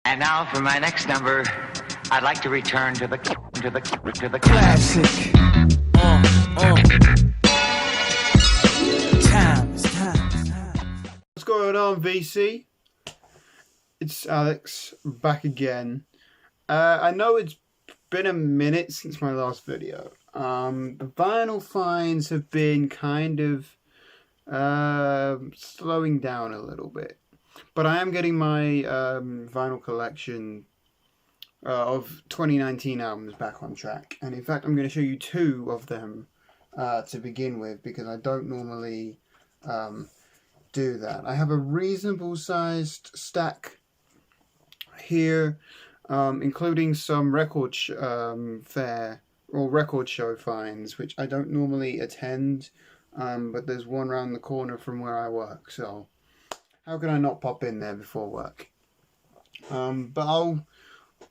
And now for my next number, I'd like to return to the classic. Time. What's going on, VC? It's Alex, back again. I know it's been a minute since my last video. The vinyl finds have been kind of slowing down a little bit. But I am getting my vinyl collection of 2019 albums back on track. And in fact, I'm going to show you two of them to begin with, because I don't normally do that. I have a reasonable sized stack here, including some record fair or record show finds, which I don't normally attend, but there's one around the corner from where I work, so how can I not pop in there before work? But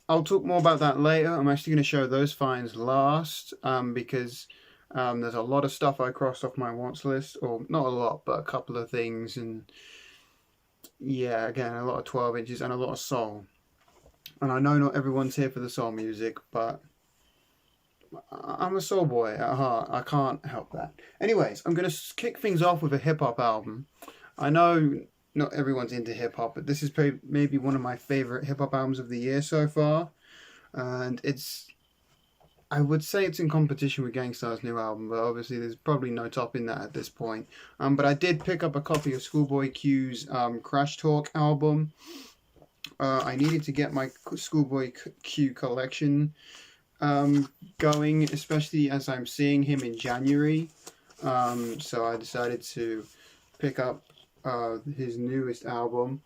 I'll talk more about that later. I'm actually going to show those finds last, because there's a lot of stuff I crossed off my wants list, or not a lot, but a couple of things, and yeah, again, a lot of 12 inches and a lot of soul. And I know not everyone's here for the soul music, but I'm a soul boy at heart. I can't help that. Anyways, I'm going to kick things off with a hip-hop album. I know not everyone's into hip-hop, but this is maybe one of my favourite hip-hop albums of the year so far. And I would say it's in competition with Gang Starr's new album, but obviously there's probably no topping that at this point. But I did pick up a copy of Schoolboy Q's Crash Talk album. I needed to get my Schoolboy Q collection going, especially as I'm seeing him in January. So I decided to pick up his newest album.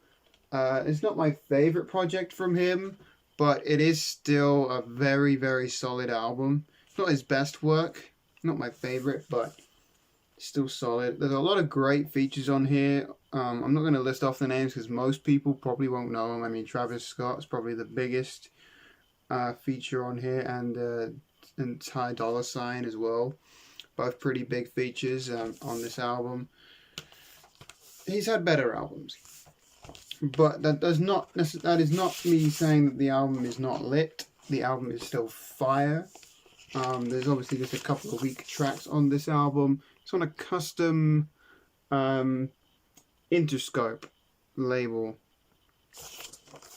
It's not my favorite project from him, but it is still a very, very solid album. It's not his best work, not my favorite, but still solid. There's a lot of great features on here. I'm not going to list off the names because most people probably won't know them. I mean, Travis Scott's probably the biggest feature on here, and Ty Dolla $ign as well. Both pretty big features on this album. He's had better albums, but that is not me saying that the album is not lit. The album is still fire. There's obviously just a couple of weak tracks on this album. It's on a custom Interscope label,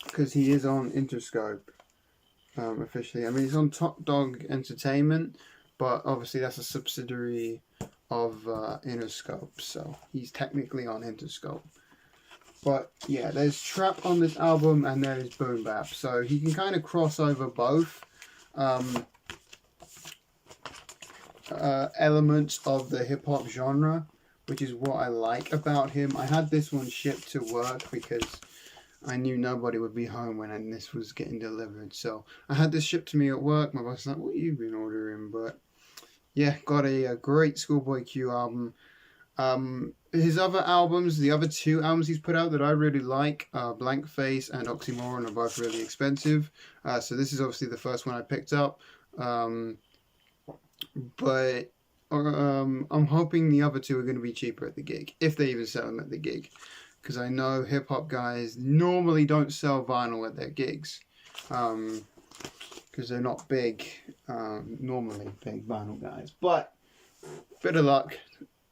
because he is on Interscope officially. I mean, he's on Top Dog Entertainment, but obviously that's a subsidiary of Interscope, so he's technically on Interscope. But yeah, there's trap on this album and there's boom bap, so he can kind of cross over both elements of the hip hop genre, which is what I like about him. I had this one shipped to work because I knew nobody would be home when this was getting delivered, so I had this shipped to me at work. My boss was like, "What have you been ordering?" But yeah, got a great Schoolboy Q album. His other albums, the other two albums he's put out that I really like, Blank Face and Oxymoron, are both really expensive. So this is obviously the first one I picked up. But I'm hoping the other two are going to be cheaper at the gig, if they even sell them at the gig. Because I know hip-hop guys normally don't sell vinyl at their gigs. Because they're not big, normally big vinyl guys, but bit of luck,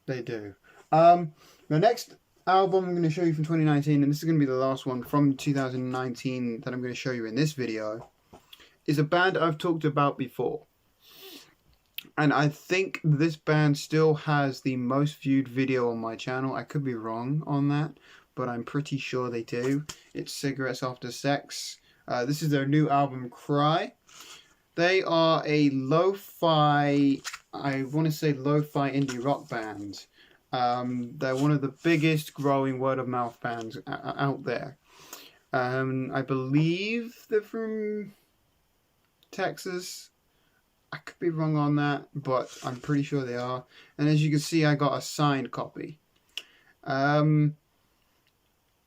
they do. The next album I'm going to show you from 2019, and this is going to be the last one from 2019 that I'm going to show you in this video, is a band I've talked about before. And I think this band still has the most viewed video on my channel. I could be wrong on that, but I'm pretty sure they do. It's Cigarettes After Sex. This is their new album, Cry. They are a lo-fi, I want to say lo-fi indie rock band. They're one of the biggest growing word-of-mouth bands out there. I believe they're from Texas. I could be wrong on that, but I'm pretty sure they are. And as you can see, I got a signed copy.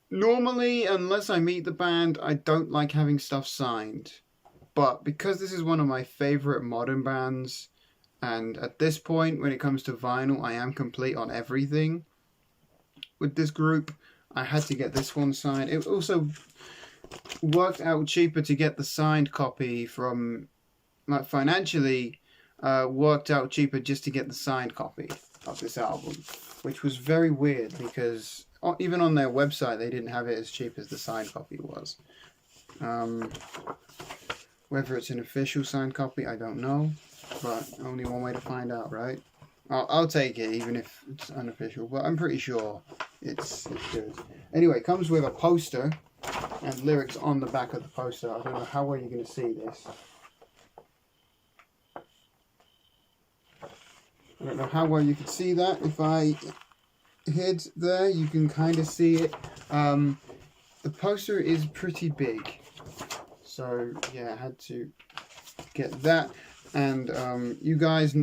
Normally, unless I meet the band, I don't like having stuff signed. But because this is one of my favourite modern bands, and at this point, when it comes to vinyl, I am complete on everything with this group, I had to get this one signed. It also worked out cheaper to get the signed copy from, like, financially, worked out cheaper just to get the signed copy of this album, which was very weird because even on their website they didn't have it as cheap as the signed copy was. Whether it's an official signed copy, I don't know, but only one way to find out, right? I'll take it even if it's unofficial, but I'm pretty sure it's good. Anyway, it comes with a poster and lyrics on the back of the poster. I don't know how well you're going to see this. I don't know how well you can see that. If I hid there, you can kind of see it. The poster is pretty big. So, yeah, I had to get that. And you guys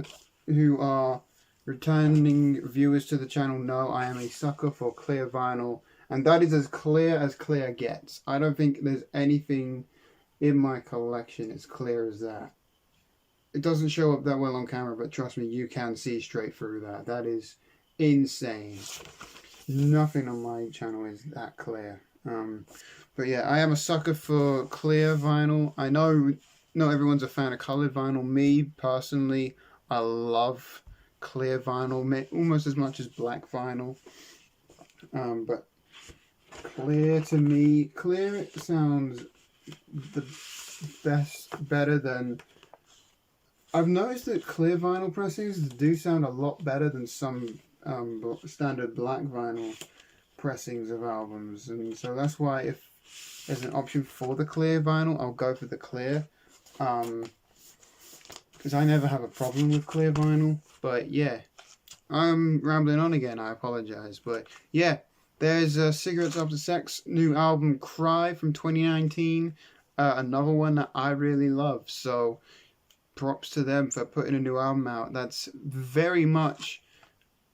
who are returning viewers to the channel know I am a sucker for clear vinyl. And that is as clear gets. I don't think there's anything in my collection as clear as that. It doesn't show up that well on camera, but trust me, you can see straight through that. That is insane. Nothing on my channel is that clear. But yeah, I am a sucker for clear vinyl. I know not everyone's a fan of colored vinyl. Me, personally, I love clear vinyl almost as much as black vinyl. But clear to me, clear sounds the best, better than... I've noticed that clear vinyl pressings do sound a lot better than some standard black vinyl pressings of albums, and so that's why if there's an option for the clear vinyl, I'll go for the clear, because I never have a problem with clear vinyl. But yeah, I'm rambling on again, I apologize, but yeah, there's Cigarettes After Sex new album Cry from 2019, another one that I really love, so props to them for putting a new album out. That's very much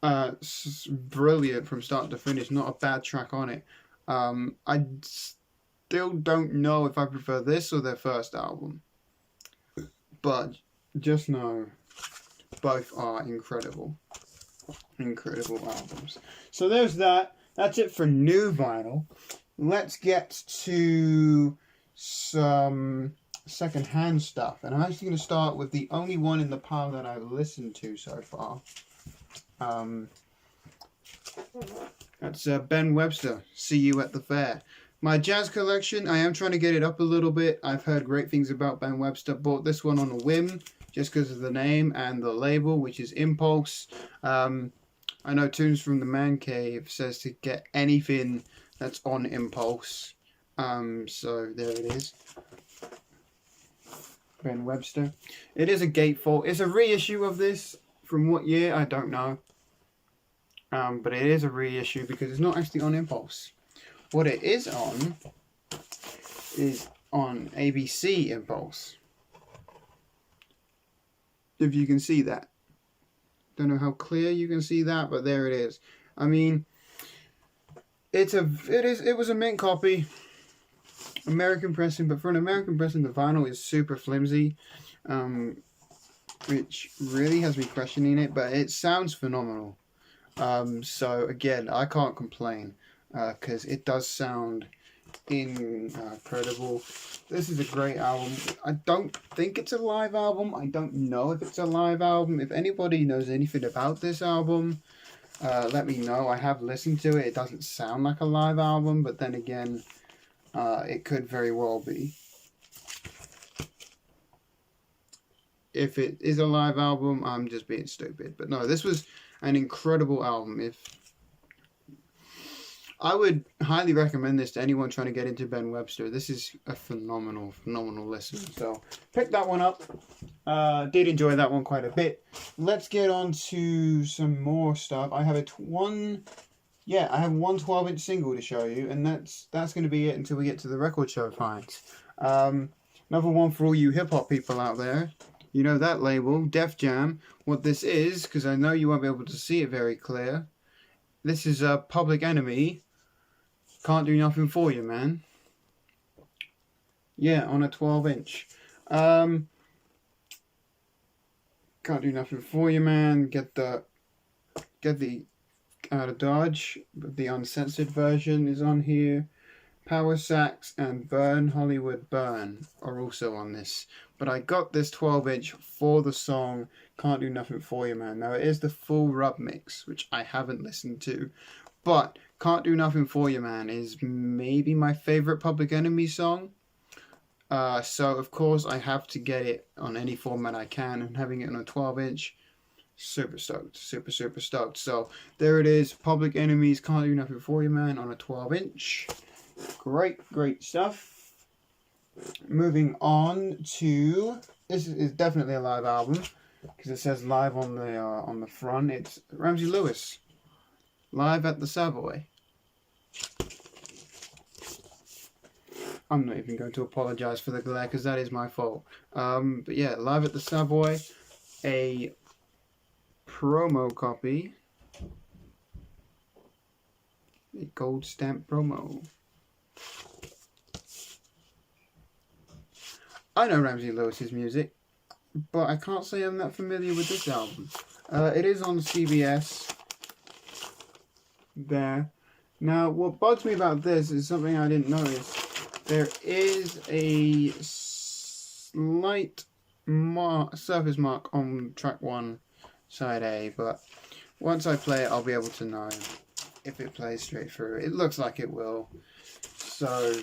brilliant from start to finish. Not a bad track on it. I still don't know if I prefer this or their first album, but just know both are incredible albums. So there's that. That's it for new vinyl. Let's get to some second-hand stuff, and I'm actually going to start with the only one in the pile that I've listened to so far. That's Ben Webster, See You at the Fair. My jazz collection, I am trying to get it up a little bit. I've heard great things about Ben Webster. Bought this one on a whim just because of the name and the label, which is Impulse. I know Tunes from the Man Cave says to get anything that's on Impulse. So there it is. Ben Webster. It is a gatefold. It's a reissue of this. From what year, I don't know. But it is a reissue because it's not actually on Impulse. What it is on ABC Impulse. If you can see that. Don't know how clear you can see that, but there it is. I mean, it was a mint copy. American pressing, but for an American pressing, the vinyl is super flimsy, which really has me questioning it, but it sounds phenomenal. So again, I can't complain, because it does sound incredible. This is a great album. I don't think it's a live album. I don't know if it's a live album. If anybody knows anything about this album, let me know. I have listened to it. It doesn't sound like a live album, but then again, it could very well be. If it is a live album, I'm just being stupid. But no, this was an incredible album. I would highly recommend this to anyone trying to get into Ben Webster. This is a phenomenal listen. So pick that one up. Did enjoy that one quite a bit. Let's get on to some more stuff. I have one 12-inch single to show you, and that's going to be it until we get to the record show finds. Another one for all you hip-hop people out there. You know that label, Def Jam. What this is, because I know you won't be able to see it very clear. This is Public Enemy. Can't Do Nothing For You, Man. Yeah, on a 12-inch. Can't Do Nothing For You, Man. Get the Out of Dodge. The uncensored version is on here. Power Sax and Burn Hollywood Burn are also on this. But I got this 12-inch for the song Can't Do Nothing For You Man. Now it is the full rub mix, which I haven't listened to. But Can't Do Nothing For You Man is maybe my favourite Public Enemy song. So of course I have to get it on any format I can, and having it on a 12-inch, super stoked, super stoked. So there it is, Public Enemy's Can't Do Nothing For You Man on a 12-inch. Great stuff. Moving on to, this is definitely a live album because it says live on the front. It's Ramsey Lewis, Live at the Savoy. I'm not even going to apologise for the glare because that is my fault. But yeah, Live at the Savoy, a promo copy, a gold stamp promo. I know Ramsey Lewis's music, but I can't say I'm that familiar with this album. It is on CBS there. Now, what bugs me about this is something I didn't notice. There is a slight surface mark on track 1, side A, but once I play it, I'll be able to know if it plays straight through. It looks like it will. So,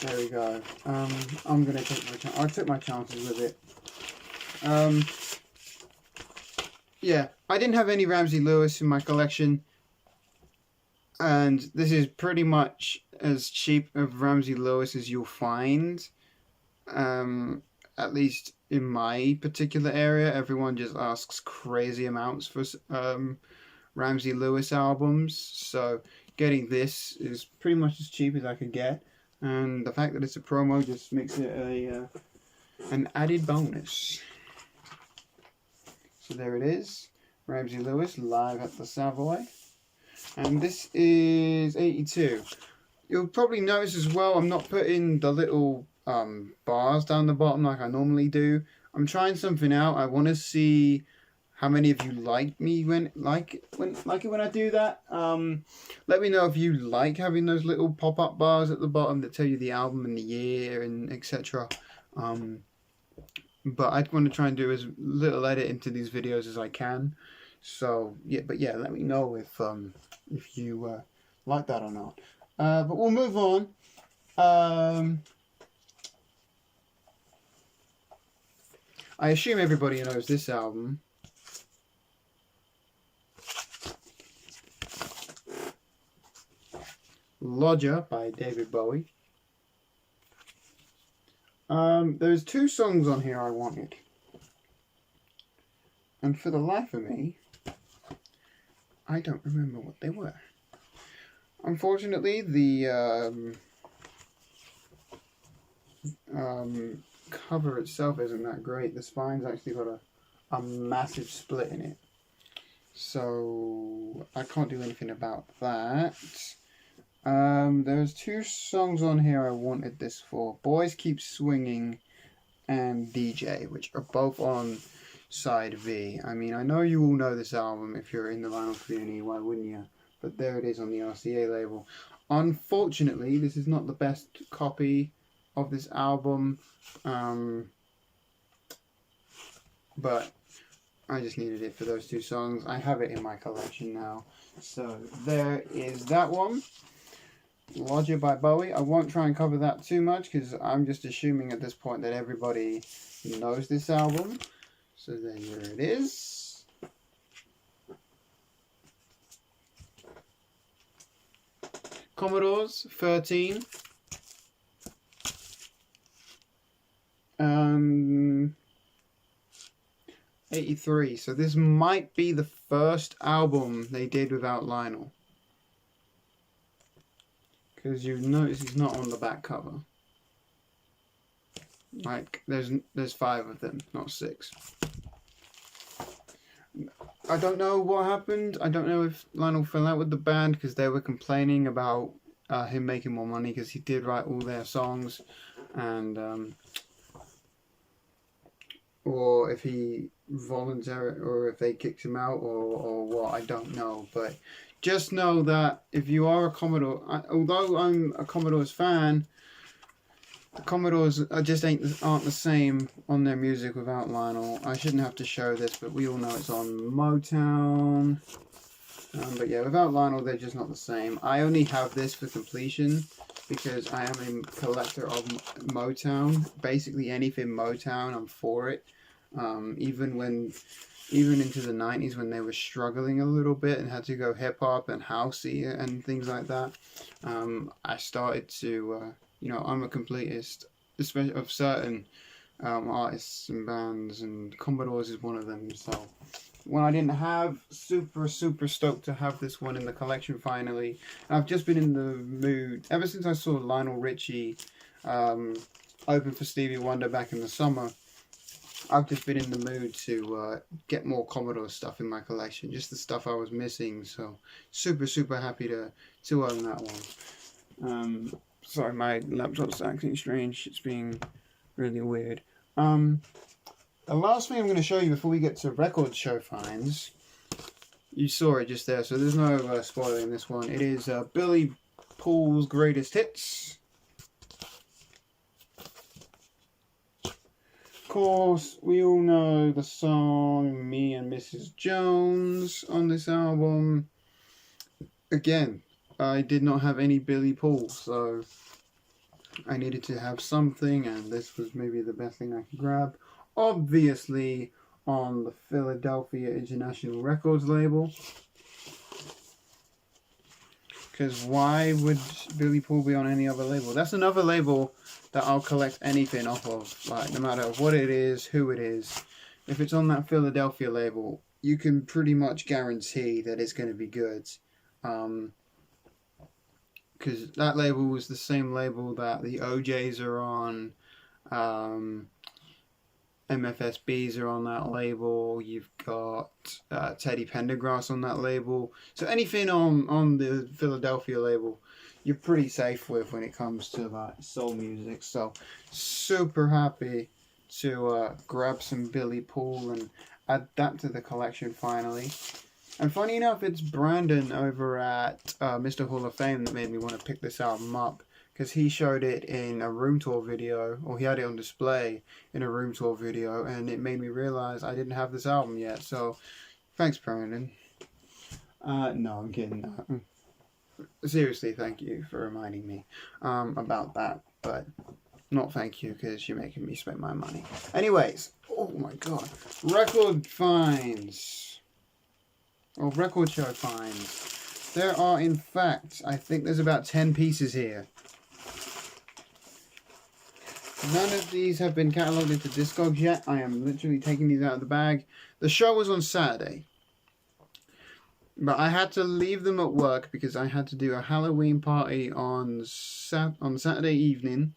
there we go. I'm going to take my chance. I took my chances with it. Yeah, I didn't have any Ramsey Lewis in my collection. And this is pretty much as cheap of Ramsey Lewis as you'll find. At least in my particular area, everyone just asks crazy amounts for Ramsey Lewis albums. So getting this is pretty much as cheap as I could get. And the fact that it's a promo just makes it an added bonus. So there it is. Ramsey Lewis, Live at the Savoy. And this is 82. You'll probably notice as well, I'm not putting the little bars down the bottom like I normally do. I'm trying something out. I want to see how many of you like me when I do that. Let me know if you like having those little pop-up bars at the bottom that tell you the album and the year and etc. But I want to try and do as little edit into these videos as I can. So yeah, let me know if you like that or not. But we'll move on. I assume everybody knows this album. Lodger by David Bowie. There's 2 songs on here I wanted. And for the life of me, I don't remember what they were. Unfortunately, the cover itself isn't that great. The spine's actually got a massive split in it. So I can't do anything about that. There's 2 songs on here I wanted this for. Boys Keep Swinging and DJ, which are both on side V. I mean, I know you all know this album if you're in the vinyl community, why wouldn't you? But there it is on the RCA label. Unfortunately, this is not the best copy of this album, but I just needed it for those 2 songs. I have it in my collection now. So there is that one. Lodger by Bowie. I won't try and cover that too much because I'm just assuming at this point that everybody knows this album. So there it is. Commodores 13. 83. So this might be the first album they did without Lionel. Because you notice he's not on the back cover. Like, there's 5 of them, not 6. I don't know what happened. I don't know if Lionel fell out with the band because they were complaining about him making more money because he did write all their songs. And, or if he voluntarily, or if they kicked him out or what, I don't know. But just know that if you are a Commodore, although I'm a Commodores fan, the Commodores aren't the same on their music without Lionel. I shouldn't have to show this, but we all know it's on Motown. But yeah, without Lionel, they're just not the same. I only have this for completion because I am a collector of Motown. Basically anything Motown, I'm for it. Even into the 90s when they were struggling a little bit and had to go hip-hop and housey and things like that, I started to, I'm a completist, especially of certain artists and bands, and Commodores is one of them. So when I didn't have, super stoked to have this one in the collection finally. And I've just been in the mood, ever since I saw Lionel Richie open for Stevie Wonder back in the summer, I've just been in the mood to get more Commodore stuff in my collection, just the stuff I was missing. So super happy to own that one. Sorry, my laptop's acting strange. It's being really weird. The last thing I'm going to show you before we get to record show finds, you saw it just there, so there's no spoiler in this one. It is Billy Paul's Greatest Hits. Of course, we all know the song Me and Mrs. Jones on this album. Again, I did not have any Billy Paul, so I needed to have something, and this was maybe the best thing I could grab. Obviously on the Philadelphia International Records label. Because why would Billy Paul be on any other label? That's another label that I'll collect anything off of, like no matter what it is, who it is. If it's on that Philadelphia label, you can pretty much guarantee that it's going to be good. Because that label was the same label that the OJs are on, MFSBs are on that label, you've got Teddy Pendergrass on that label. So anything on the Philadelphia label, you're pretty safe with when it comes to soul music. So super happy to grab some Billy Paul and add that to the collection finally. And funny enough, it's Brandon over at Mr. Hall of Fame that made me want to pick this album up, because he showed it in a room tour video, or he had it on display in a room tour video, and it made me realize I didn't have this album yet. So thanks, Brandon. No, I'm kidding. Seriously, thank you for reminding me about that, but not thank you because you're making me spend my money. Anyways, oh my god, record finds, or record show finds. There are, in fact, I think there's about 10 pieces here. None of these have been catalogued into Discogs yet. I am literally taking these out of the bag. The show was on Saturday, but I had to leave them at work because I had to do a Halloween party on Saturday evening.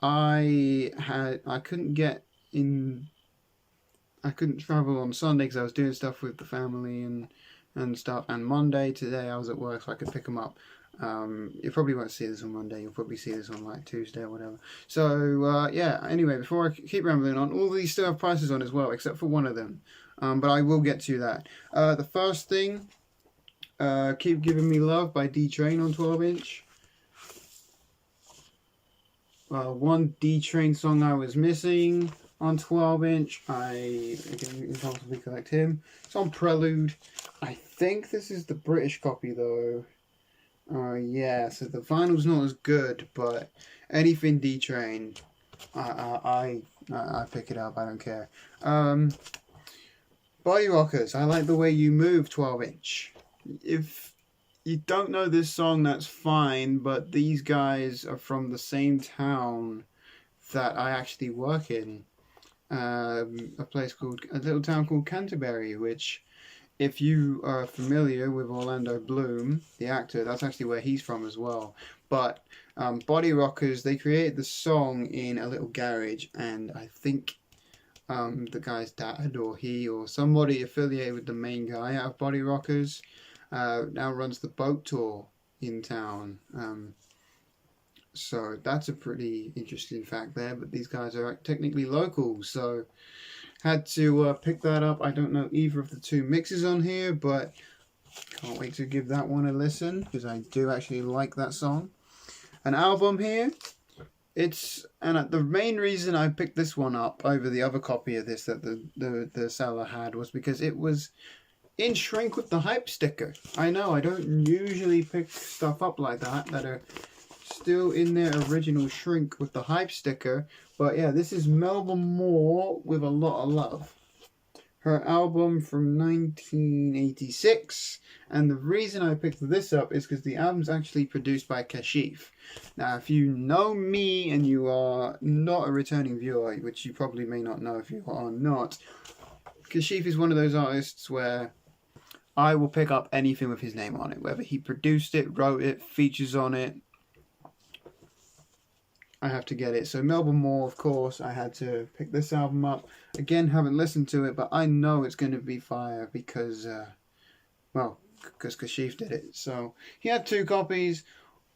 I couldn't travel on Sunday because I was doing stuff with the family and stuff. And Monday, today, I was at work, so I could pick them up. You probably won't see this on Monday. You'll probably see this on like Tuesday or whatever. So yeah. Anyway, before I keep rambling on, all these still have prices on as well, except for one of them. But I will get to that. The first thing, Keep Giving Me Love by D-Train on 12-inch. One D-Train song I was missing on 12-inch. I can possibly collect him. It's on Prelude. I think this is the British copy though. Yeah, so the vinyl's not as good, but anything D-Train, I pick it up. I don't care. Body Rockers, I Like the Way You Move, 12-inch. If you don't know this song, that's fine, but these guys are from the same town that I actually work in. A little town called Canterbury, which, if you are familiar with Orlando Bloom, the actor, that's actually where he's from as well. But Body Rockers, they created the song in a little garage, and I think the guy's dad or he or somebody affiliated with the main guy out of Body Rockers now runs the boat tour in town. So that's a pretty interesting fact there, but these guys are technically local, so had to pick that up. I don't know either of the two mixes on here, but Can't wait to give that one a listen, because I do actually like that song. An album here. And the main reason I picked this one up over the other copy of this that the seller had was because it was in shrink with the hype sticker. I know I don't usually pick stuff up like that are still in their original shrink with the hype sticker. But yeah, this is Melba Moore with A Lot of Love. Her album from 1986. And the reason I picked this up is because the album's actually produced by Kashif. Now, if you know me and you are not a returning viewer, which you probably may not know if you are not, Kashif is one of those artists where I will pick up anything with his name on it. Whether he produced it, wrote it, features on it, I have to get it. So Melba Moore, of course, I had to pick this album up. Again, haven't listened to it, but I know it's going to be fire because, because Kashif did it. So he had 2 copies.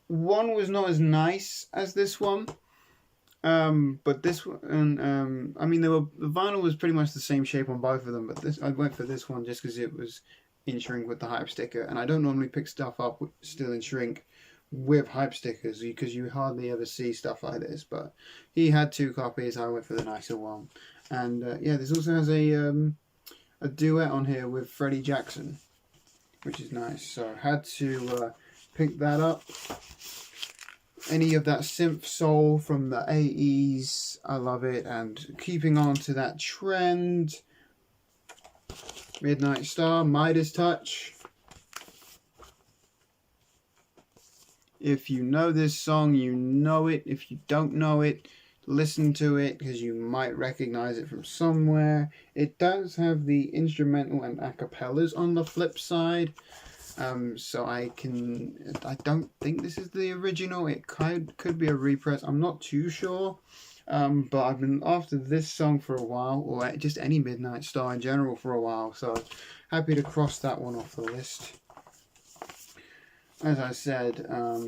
One was not as nice as this one. But this one, I mean, the vinyl was pretty much the same shape on both of them, but I went for this one just because it was in shrink with the hype sticker, and I don't normally pick stuff up still in shrink with hype stickers because you hardly ever see stuff like this. But he had 2 copies. I went for the nicer one, and yeah, this also has a duet on here with Freddie Jackson, which is nice. So I had to pick that up. Any of that synth soul from the 80s, I love it. And keeping on to that trend, Midnight Star, Midas Touch. If you know this song, you know it. If you don't know it, listen to it because you might recognize it from somewhere. It does have the instrumental and acapellas on the flip side. So I don't think this is the original. It could be a repress. I'm not too sure. But I've been after this song for a while, or just any Midnight Star in general for a while. So happy to cross that one off the list. As I said, a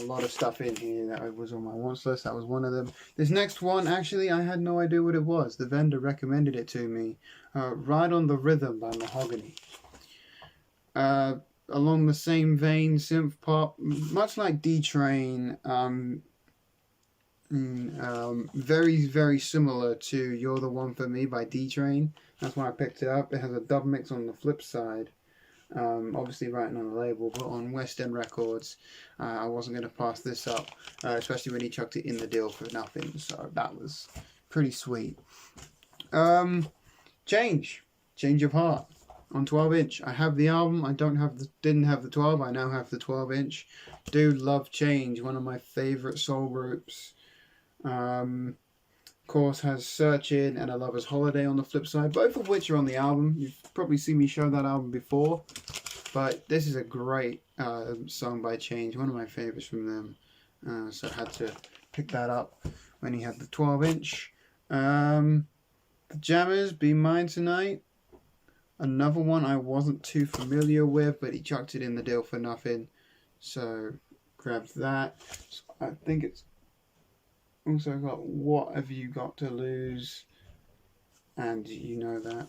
lot of stuff in here that was on my wants list. That was one of them. This next one, actually, I had no idea what it was. The vendor recommended it to me. Ride on the Rhythm by Mahogany. Along the same vein, synth pop, much like D-Train, very, very similar to You're the One for Me by D-Train. That's why I picked it up. It has a dub mix on the flip side. Obviously writing on the label, but on West End Records, I wasn't going to pass this up, especially when he chucked it in the deal for nothing. So that was pretty sweet. Change of Heart on 12-inch. I have the album. I didn't have the 12. I now have the 12-inch. Do love Change, one of my favorite soul groups. Of course, has Searching and A Lover's Holiday on the flip side, both of which are on the album. You've probably seen me show that album before, but this is a great song by Change, one of my favorites from them. So I had to pick that up when he had the 12-inch. Pajamas, Be Mine Tonight. Another one I wasn't too familiar with, but he chucked it in the deal for nothing. So grabbed that. So I think it's also got What Have You Got to Lose, and you know that.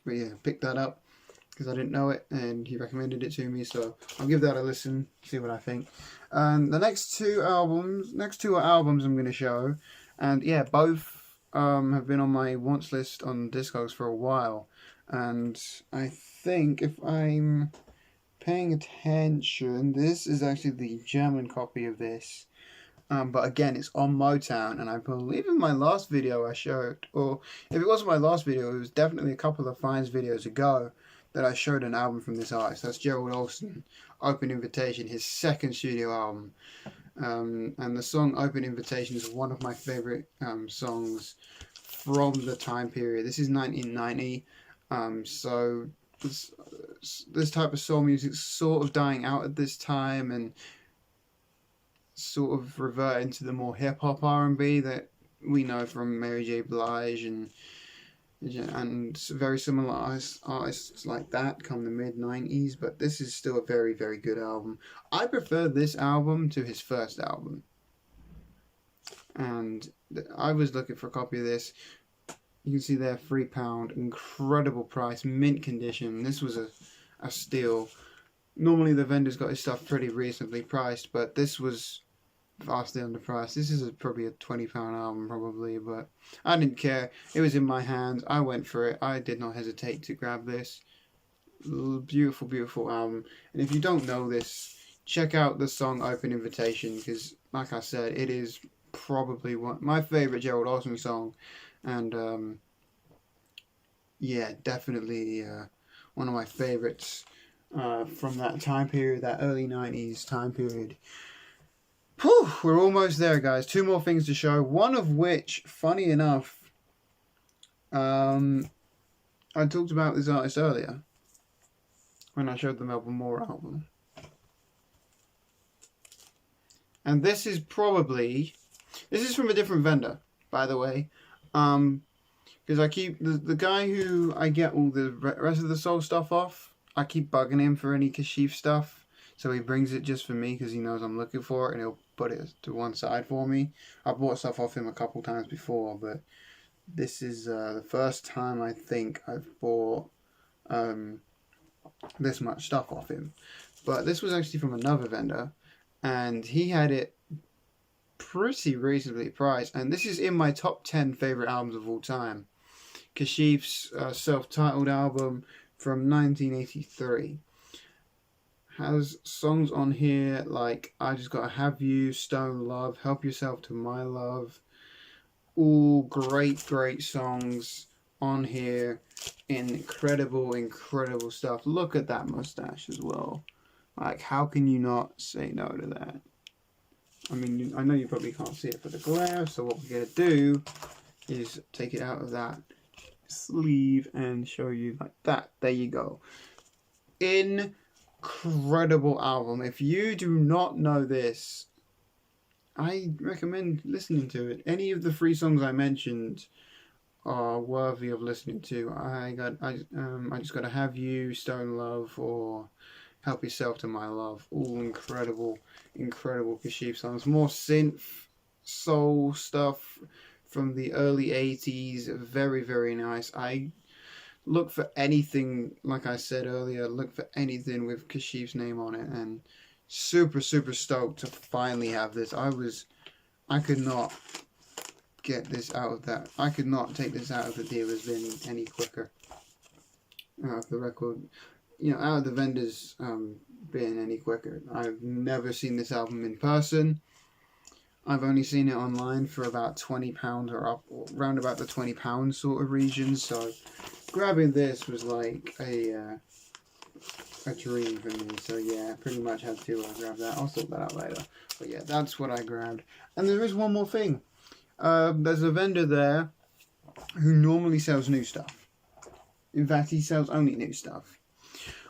But yeah, picked that up because I didn't know it and he recommended it to me, so I'll give that a listen, see what I think. And the next two albums are albums I'm going to show, and yeah, both have been on my wants list on Discogs for a while, and I think if I'm paying attention, this is actually the German copy of this. But again, it's on Motown, and I believe in my last video I showed, or if it wasn't my last video, it was definitely a couple of Fines videos ago that I showed an album from this artist. That's Gerald Olsen, Open Invitation, his second studio album. And the song Open Invitation is one of my favorite songs from the time period. This is 1990, so this type of soul music is sort of dying out at this time, and sort of reverting to the more hip-hop R&B that we know from Mary J. Blige and very similar artists like that come the mid-90s, but this is still a very, very good album. I prefer this album to his first album, and I was looking for a copy of this. You can see there, £3, incredible price, mint condition. This was a steal. Normally the vendor's got his stuff pretty reasonably priced, but this was vastly underpriced. This is probably a £20 album probably, but I didn't care. It was in my hands. I went for it. I did not hesitate to grab this. Beautiful, beautiful album. And if you don't know this, check out the song Open Invitation, because like I said, it is probably my favourite Gerald Osmond song, and yeah, definitely one of my favourites from that time period, that early 90s time period. Whew, we're almost there, guys. 2 more things to show, one of which, funny enough, I talked about this artist earlier when I showed the Melba Moore album. And this is from a different vendor, by the way. Because I keep, the guy who I get all the rest of the soul stuff off, I keep bugging him for any Kashif stuff. So he brings it just for me because he knows I'm looking for it, and he'll put it to one side for me. I've bought stuff off him a couple times before, but this is the first time I think I've bought this much stuff off him. But this was actually from another vendor, and he had it pretty reasonably priced. And this is in my top 10 favourite albums of all time. Kashif's self-titled album from 1983. Has songs on here like I Just Gotta Have You, Stone Love, Help Yourself to My Love. All great, great songs on here. Incredible, incredible stuff. Look at that mustache as well. Like, how can you not say no to that? I mean, I know you probably can't see it for the glare, so what we're going to do is take it out of that sleeve and show you like that. There you go. Incredible album. If you do not know this, I recommend listening to it. Any of the 3 songs I mentioned are worthy of listening to. I Just Gotta Have You, Stone Love, or Help Yourself to My Love. All incredible, incredible Kashif songs. More synth, soul stuff from the early 80s. Very, very nice. I look for anything, like I said earlier, look for anything with Kashif's name on it, and super, super stoked to finally have this. I could not get this out of that. I could not take this out of the dealer's bin any quicker. Out of the record, out of the vendor's bin any quicker. I've never seen this album in person. I've only seen it online for about £20 or up, or around about the £20 sort of region. So grabbing this was like a dream for me. So yeah, pretty much had to grab that. I'll sort that out later. But yeah, that's what I grabbed. And there is one more thing. There's a vendor there who normally sells new stuff. In fact, he sells only new stuff.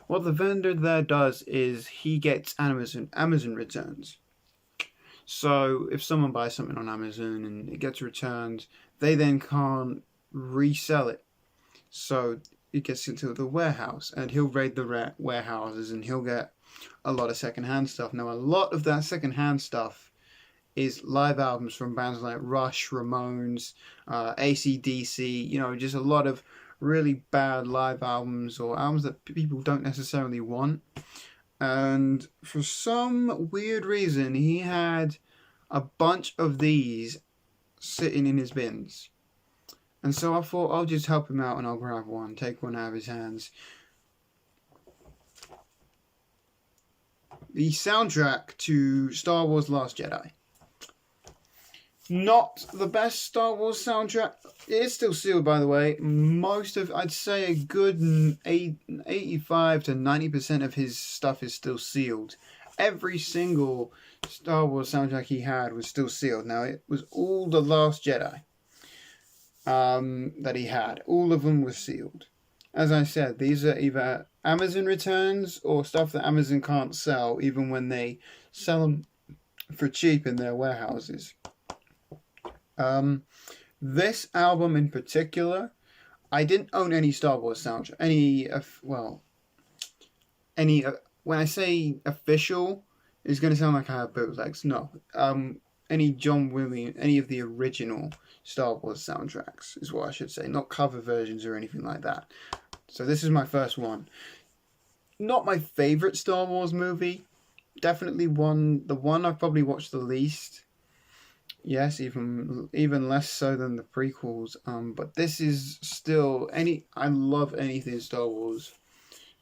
What the vendor there does is he gets Amazon returns. So if someone buys something on Amazon and it gets returned, they then can't resell it. So it gets into the warehouse, and he'll raid the warehouses, and he'll get a lot of secondhand stuff. Now, a lot of that secondhand stuff is live albums from bands like Rush, Ramones, AC/DC, just a lot of really bad live albums, or albums that people don't necessarily want. And for some weird reason, he had a bunch of these sitting in his bins. And so I thought I'll just help him out and I'll grab one, take one out of his hands. The soundtrack to Star Wars Last Jedi. Not the best Star Wars soundtrack. It is still sealed, by the way. I'd say a good 85 to 90% of his stuff is still sealed. Every single Star Wars soundtrack he had was still sealed. Now, it was all the Last Jedi that he had. All of them were sealed. As I said, these are either Amazon returns or stuff that Amazon can't sell, even when they sell them for cheap in their warehouses. This album in particular, I didn't own any Star Wars soundtrack. When I say official, it's going to sound like I have bootlegs. No. Any John Williams, any of the original Star Wars soundtracks is what I should say. Not cover versions or anything like that. So this is my first one. not my favorite Star Wars movie. Definitely the one I've probably watched the least. Yes, even less so than the prequels. But this is still I love anything Star Wars.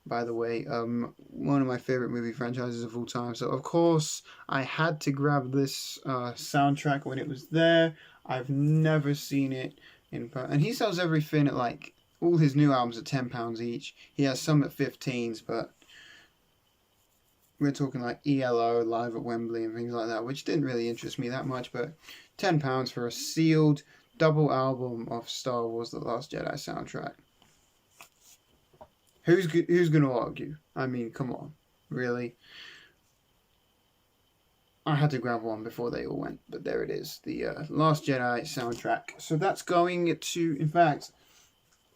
By the way, one of my favorite movie franchises of all time. So of course I had to grab this soundtrack when it was there. I've never seen it and he sells everything at like all his new albums at £10 each. He has some at 15s, but we're talking like ELO, Live at Wembley and things like that, which didn't really interest me that much, but £10 for a sealed double album of Star Wars The Last Jedi soundtrack. Who's going to argue? I mean, come on. Really? I had to grab one before they all went, but there it is. The Last Jedi soundtrack. So that's going to... In fact,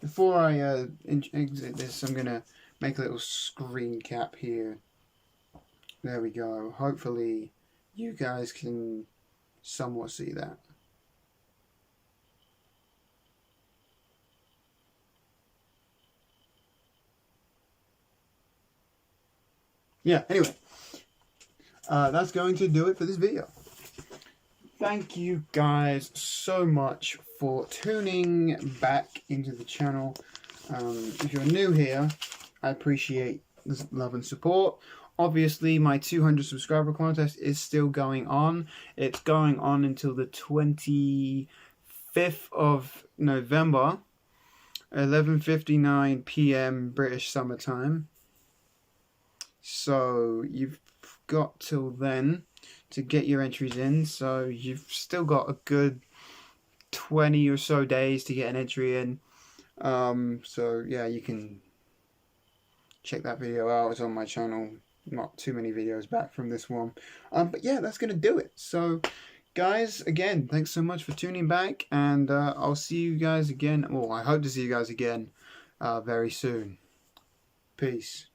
before I exit this, I'm going to make a little screen cap here. There we go. Hopefully you guys can somewhat see that. Yeah, anyway. That's going to do it for this video. Thank you guys so much for tuning back into the channel. If you're new here, I appreciate the love and support. Obviously, my 200 subscriber contest is still going on. It's going on until the 25th of November, 11:59 p.m. British Summer Time. So you've got till then to get your entries in. So you've still got a good 20 or so days to get an entry in. So yeah, you can check that video out. It's on my channel. Not too many videos back from this one. But yeah, that's going to do it. So guys, again, thanks so much for tuning back. And I'll see you guys again. Well, I hope to see you guys again very soon. Peace.